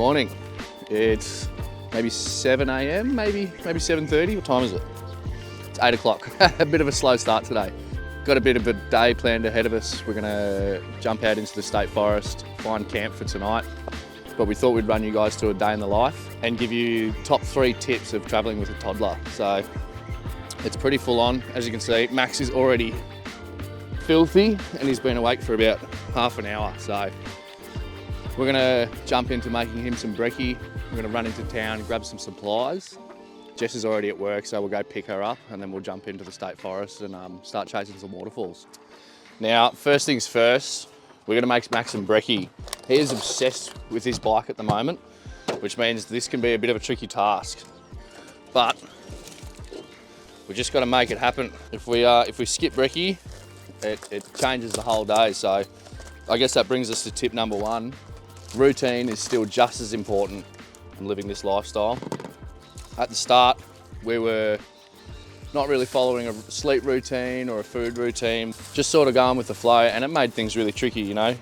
morning. It's maybe 7 a.m, maybe 7:30. What time is it? It's 8 o'clock. A bit of a slow start today. Got a bit of a day planned ahead of us. We're gonna jump out into the state forest, find camp for tonight. But we thought we'd run you guys through a day in the life and give you top 3 tips of traveling with a toddler. So it's pretty full on. As you can see, Max is already filthy and he's been awake for about half an hour. So we're gonna jump into making him some brekkie. We're gonna run into town, grab some supplies. Jess is already at work, so we'll go pick her up and then we'll jump into the state forest and start chasing some waterfalls. Now, first things first, we're gonna make Max some brekkie. He is obsessed with his bike at the moment, which means this can be a bit of a tricky task. But we just gotta make it happen. If we skip brekkie, it changes the whole day. So I guess that brings us to tip number 1. Routine is still just as important in living this lifestyle. At the start, we were not really following a sleep routine or a food routine, just sort of going with the flow, and it made things really tricky, you know?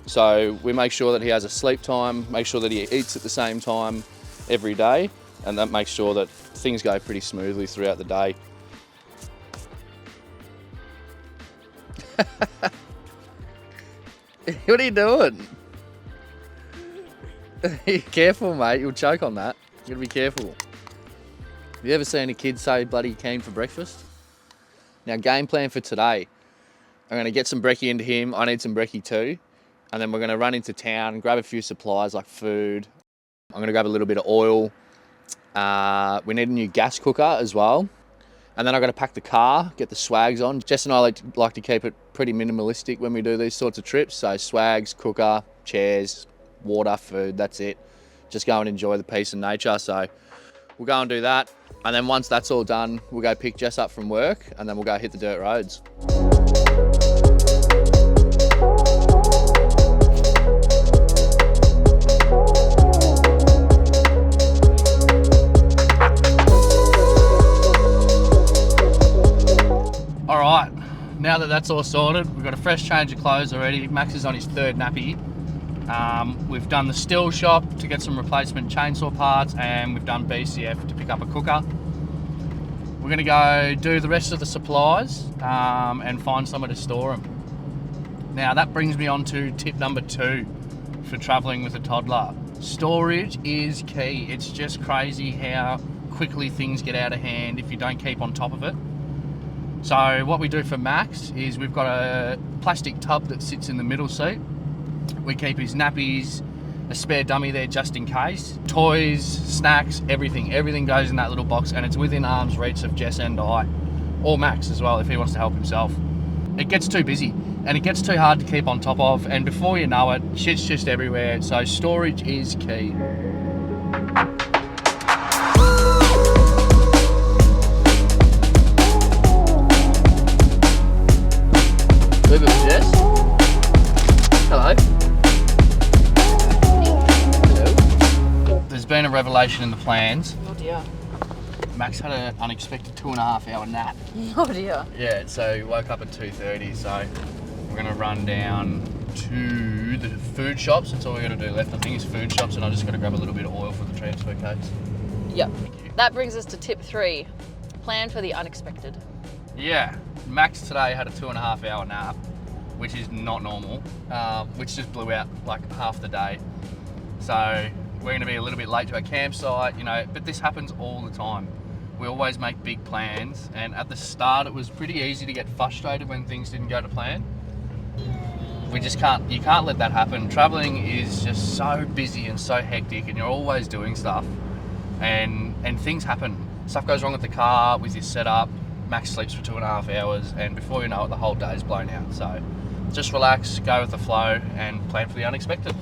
So we make sure that he has a sleep time, make sure that he eats at the same time every day, and that makes sure that things go pretty smoothly throughout the day. What are you doing? Careful, mate, you'll choke on that. You gotta be careful. Have you ever seen a kid say bloody keen for breakfast? Now, game plan for today, I'm gonna get some brekkie into him. I need some brekkie too. And then we're gonna run into town and grab a few supplies like food. I'm gonna grab a little bit of oil. We need a new gas cooker as well. And then I've got to pack the car, get the swags on. Jess and I like to keep it pretty minimalistic when we do these sorts of trips. So swags, cooker, chairs, water, food, that's it. Just go and enjoy the peace and nature. So we'll go and do that. And then once that's all done, we'll go pick Jess up from work and then we'll go hit the dirt roads. All right, now that that's all sorted, we've got a fresh change of clothes already. Max is on his 3rd nappy. We've done the Stihl shop to get some replacement chainsaw parts, and we've done BCF to pick up a cooker. We're gonna go do the rest of the supplies and find somewhere to store them. Now that brings me on to tip number 2 for traveling with a toddler. Storage is key. It's just crazy how quickly things get out of hand if you don't keep on top of it. So what we do for Max is we've got a plastic tub that sits in the middle seat. We keep his nappies, a spare dummy there just in case, toys, snacks, everything goes in that little box, and it's within arm's reach of Jess and I, or Max as well if he wants to help himself. It gets too busy and it gets too hard to keep on top of, and before you know it, shit's just everywhere. So storage is key. Leave it for Jess. Hello. Hello. There's been a revelation in the plans. Oh dear. Max had an unexpected 2.5-hour nap. Oh dear. Yeah, so he woke up at 2:30, so we're gonna run down to the food shops. That's all we gotta do left, I think, is food shops, and I just gotta grab a little bit of oil for the transfer case. Yep. Thank you. That brings us to tip 3. Plan for the unexpected. Yeah, Max today had a 2.5-hour nap, which is not normal, which just blew out like half the day. So we're gonna be a little bit late to our campsite, you know, but this happens all the time. We always make big plans, and at the start it was pretty easy to get frustrated when things didn't go to plan. You can't let that happen. Traveling is just so busy and so hectic, and you're always doing stuff, and things happen. Stuff goes wrong with the car, with your setup. Max sleeps for 2.5 hours, and before you know it, the whole day is blown out. So just relax, go with the flow, and plan for the unexpected.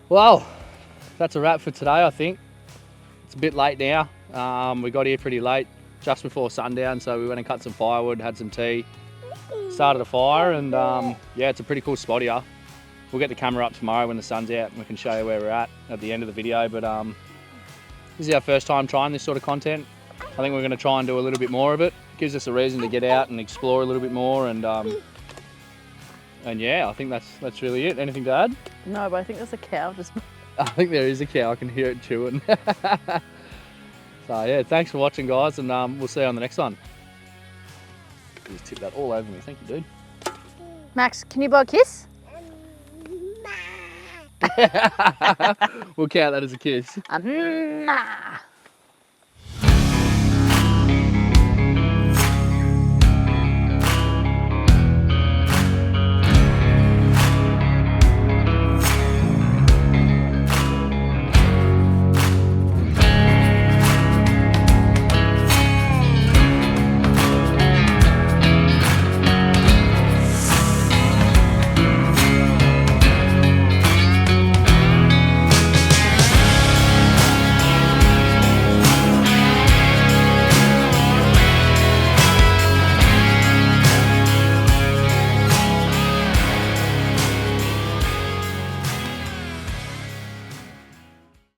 Well, that's a wrap for today, I think. It's a bit late now. We got here pretty late, just before sundown, so we went and cut some firewood, had some tea, started a fire, and yeah, it's a pretty cool spot here. We'll get the camera up tomorrow when the sun's out and we can show you where we're at the end of the video, but this is our first time trying this sort of content. I think we're going to try and do a little bit more of it. Gives us a reason to get out and explore a little bit more, and yeah, I think that's really it. Anything to add? No, but I think there's a cow just. I think there is a cow. I can hear it chewing. So yeah, thanks for watching, guys, and we'll see you on the next one. You just tipped that all over me. Thank you, dude. Max, can you blow a kiss? We'll count that as a kiss. Nah.